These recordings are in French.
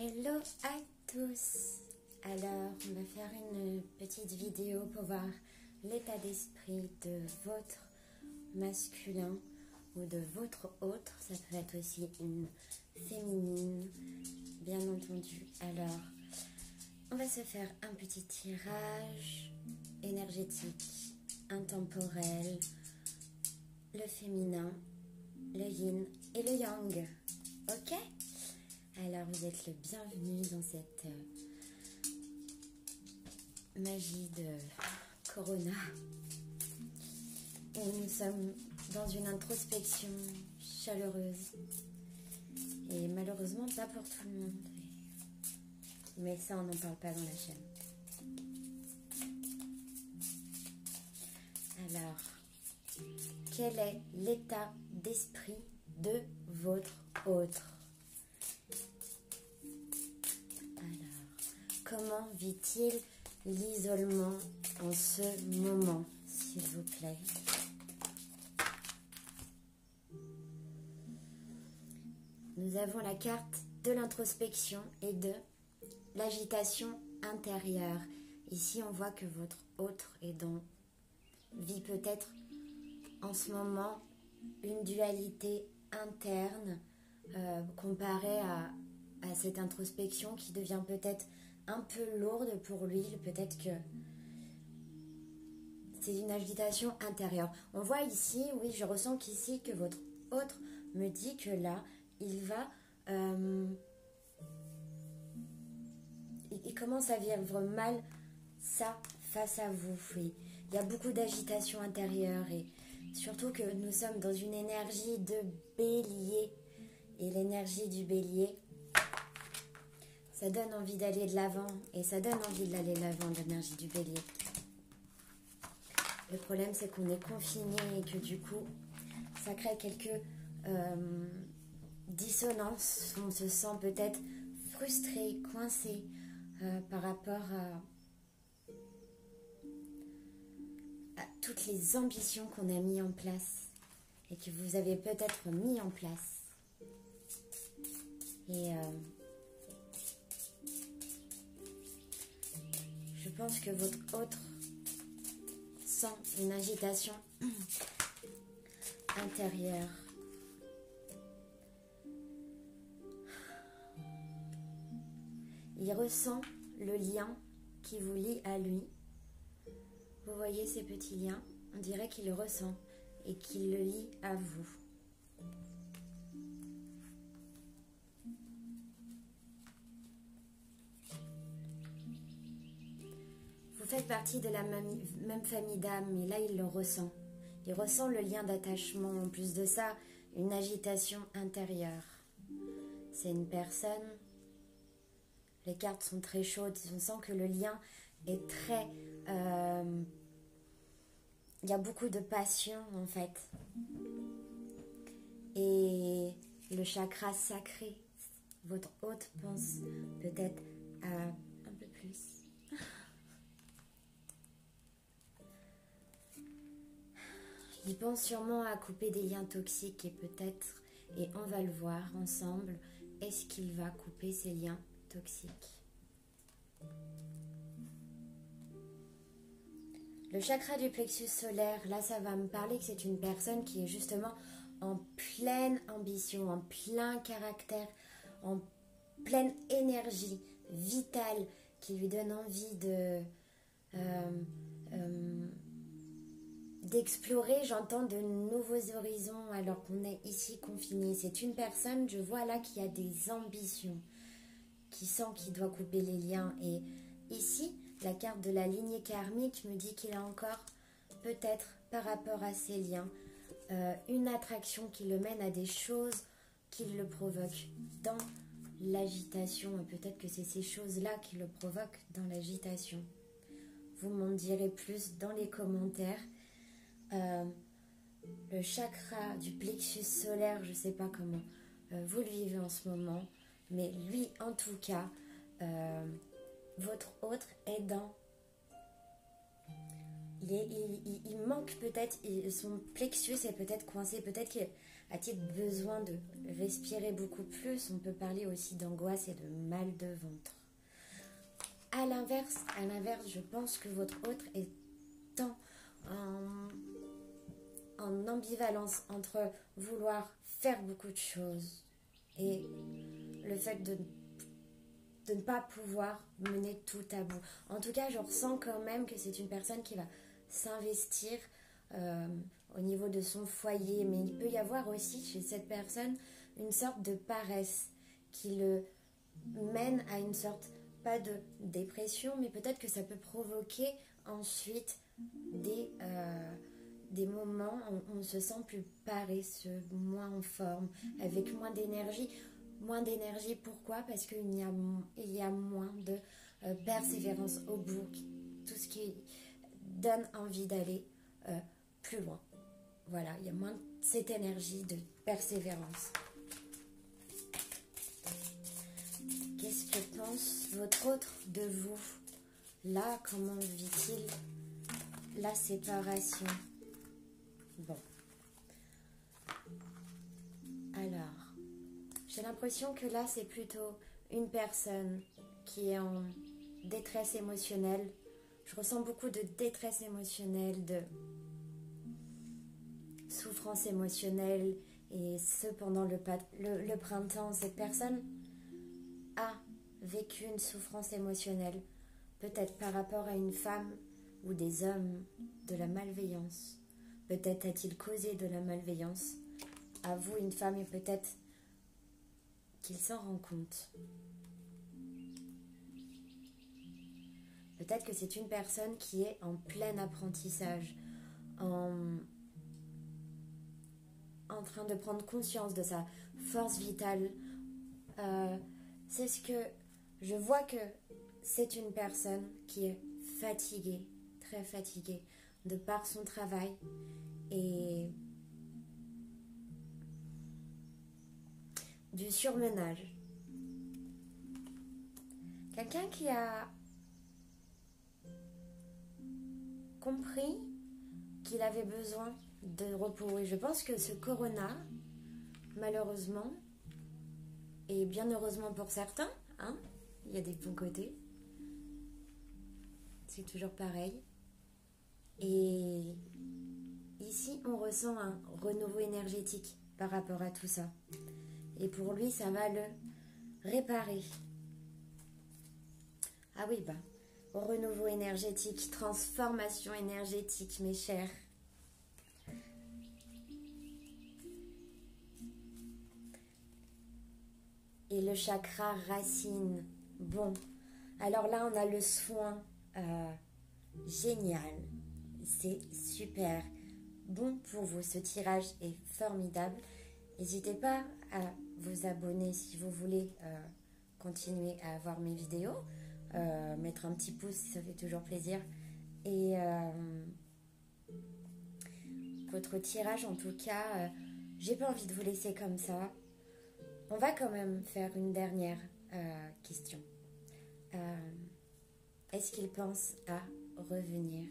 Hello à tous. Alors, on va faire une petite vidéo pour voir l'état d'esprit de votre masculin ou de votre autre. Ça peut être aussi une féminine, bien entendu. Alors, on va se faire un petit tirage énergétique, intemporel, le féminin, le yin et le yang. Ok ? Alors vous êtes le bienvenu dans cette magie de Corona. Et nous sommes dans une introspection chaleureuse. Et malheureusement pas pour tout le monde. Mais ça on n'en parle pas dans la chaîne. Alors, quel est l'état d'esprit de votre autre ? Comment vit-il l'isolement en ce moment, s'il vous plaît? Nous avons la carte de l'introspection et de l'agitation intérieure. Ici, on voit que votre autre vit peut-être en ce moment une dualité interne comparée à cette introspection qui devient peut-être un peu lourde pour lui, peut-être que c'est une agitation intérieure. On voit ici, oui, je ressens qu'ici que votre autre me dit que là, il va, il commence à vivre mal ça face à vous. Oui. Il y a beaucoup d'agitation intérieure et surtout que nous sommes dans une énergie de bélier et l'énergie du bélier, ça donne envie d'aller de l'avant et ça donne envie d'aller de l'avant, l'énergie du bélier. Le problème, c'est qu'on est confiné et que du coup, ça crée quelques dissonances. On se sent peut-être frustré, coincé par rapport à toutes les ambitions qu'on a mis en place et que vous avez peut-être mis en place. Et je pense que votre autre sent une agitation intérieure. Il ressent le lien qui vous lie à lui. Vous voyez ces petits liens, on dirait qu'il le ressent et qu'il le lie à vous. Vous faites partie de la même famille d'âme, mais là il le ressent. Il ressent le lien d'attachement, en plus de ça, une agitation intérieure. C'est une personne, les cartes sont très chaudes, on sent que le lien est très... il y a beaucoup de passion en fait. Et le chakra sacré, votre hôte pense peut-être à un peu plus. Il pense sûrement à couper des liens toxiques et peut-être, et on va le voir ensemble, est-ce qu'il va couper ces liens toxiques? Le chakra du plexus solaire, là ça va me parler que c'est une personne qui est justement en pleine ambition, en plein caractère, en pleine énergie vitale qui lui donne envie d'explorer, j'entends de nouveaux horizons alors qu'on est ici confiné. C'est une personne, je vois là, qui a des ambitions, qui sent qu'il doit couper les liens. Et ici, la carte de la lignée karmique me dit qu'il a encore, peut-être par rapport à ces liens, une attraction qui le mène à des choses qui le provoquent dans l'agitation. Et peut-être que c'est ces choses-là qui le provoquent dans l'agitation. Vous m'en direz plus dans les commentaires. Le chakra du plexus solaire, je ne sais pas comment vous le vivez en ce moment, mais lui en tout cas, votre autre est dans... Il manque peut-être, son plexus est peut-être coincé, peut-être que... a-t-il besoin de respirer beaucoup plus? On peut parler aussi d'angoisse et de mal de ventre. À l'inverse, je pense que votre autre est en ambivalence entre vouloir faire beaucoup de choses et le fait de ne pas pouvoir mener tout à bout. En tout cas, je ressens quand même que c'est une personne qui va s'investir au niveau de son foyer, mais il peut y avoir aussi chez cette personne une sorte de paresse qui le mène à une sorte, pas de dépression, mais peut-être que ça peut provoquer ensuite des moments où on se sent plus paresseux, moins en forme, avec moins d'énergie. Moins d'énergie, pourquoi? Parce qu'il y a moins de persévérance au bout, tout ce qui donne envie d'aller plus loin. Voilà, il y a moins cette énergie de persévérance. Qu'est-ce que pense votre autre de vous? Là, comment vit-il la séparation? Bon. Alors, j'ai l'impression que là, c'est plutôt une personne qui est en détresse émotionnelle. Je ressens beaucoup de détresse émotionnelle, de souffrance émotionnelle. Et ce, pendant le printemps, cette personne a vécu une souffrance émotionnelle. Peut-être par rapport à une femme ou des hommes, de la malveillance. Peut-être a-t-il causé de la malveillance à vous, une femme, et peut-être qu'il s'en rend compte. Peut-être que c'est une personne qui est en plein apprentissage, en train de prendre conscience de sa force vitale. C'est ce que je vois, que c'est une personne qui est fatiguée, très fatiguée, de par son travail et du surmenage. Quelqu'un qui a compris qu'il avait besoin de repos. Et je pense que ce corona, malheureusement, et bien heureusement pour certains, hein, il y a des bons côtés, c'est toujours pareil. Et ici, on ressent un renouveau énergétique par rapport à tout ça. Et pour lui, ça va le réparer. Ah oui, renouveau énergétique, transformation énergétique, mes chers. Et le chakra racine. Bon, alors là, on a le soin génial. C'est super. Bon pour vous, ce tirage est formidable. N'hésitez pas à vous abonner si vous voulez continuer à voir mes vidéos. Mettre un petit pouce, ça fait toujours plaisir. Et votre tirage, en tout cas, j'ai pas envie de vous laisser comme ça. On va quand même faire une dernière question. Est-ce qu'il pense à revenir?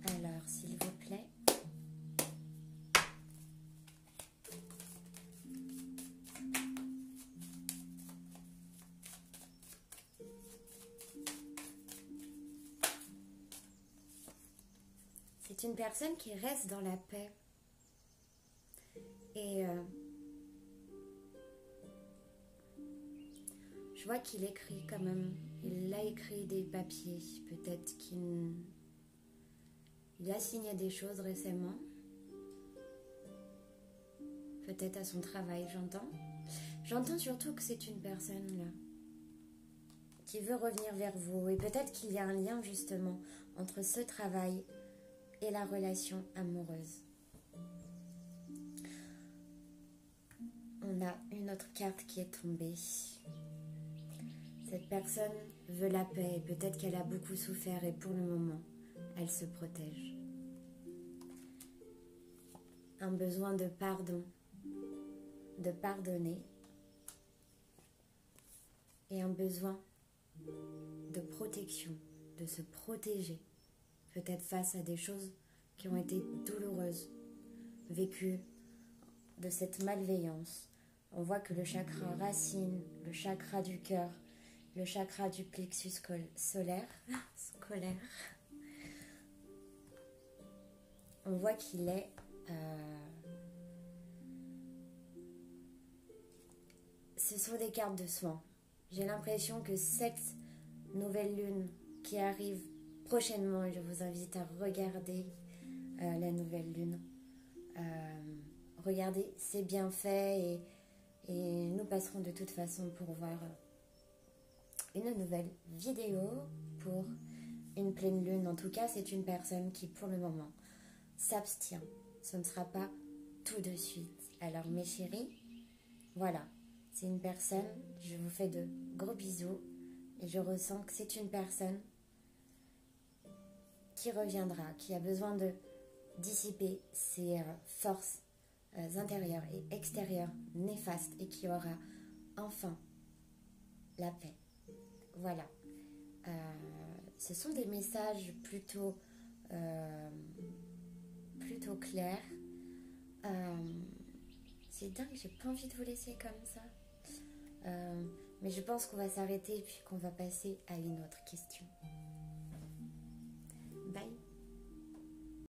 Alors, s'il vous plaît. C'est une personne qui reste dans la paix. Et je vois qu'il écrit quand même. Il a écrit des papiers. Peut-être qu'il a signé des choses récemment. Peut-être à son travail, j'entends. J'entends surtout que c'est une personne là qui veut revenir vers vous. Et peut-être qu'il y a un lien justement entre ce travail et la relation amoureuse. On a une autre carte qui est tombée. Cette personne veut la paix. Peut-être qu'elle a beaucoup souffert et pour le moment, elle se protège. Un besoin de pardon, de pardonner. Et un besoin de protection, de se protéger. Peut-être face à des choses qui ont été douloureuses, vécues de cette malveillance. On voit que le chakra racine, le chakra du cœur, le chakra du plexus scolaire, on voit qu'il est ce sont des cartes de soins. J'ai l'impression que cette nouvelle lune qui arrive prochainement, et je vous invite à regarder la nouvelle lune, regardez ses bienfaits et nous passerons de toute façon pour voir une nouvelle vidéo pour une pleine lune. En tout cas, c'est une personne qui pour le moment s'abstient. Ce ne sera pas tout de suite. Alors mes chéris, voilà, c'est une personne, je vous fais de gros bisous et je ressens que c'est une personne qui reviendra, qui a besoin de dissiper ses forces intérieures et extérieures néfastes et qui aura enfin la paix. Voilà. Ce sont des messages plutôt clairs. C'est dingue, j'ai pas envie de vous laisser comme ça. Mais je pense qu'on va s'arrêter et puis qu'on va passer à une autre question.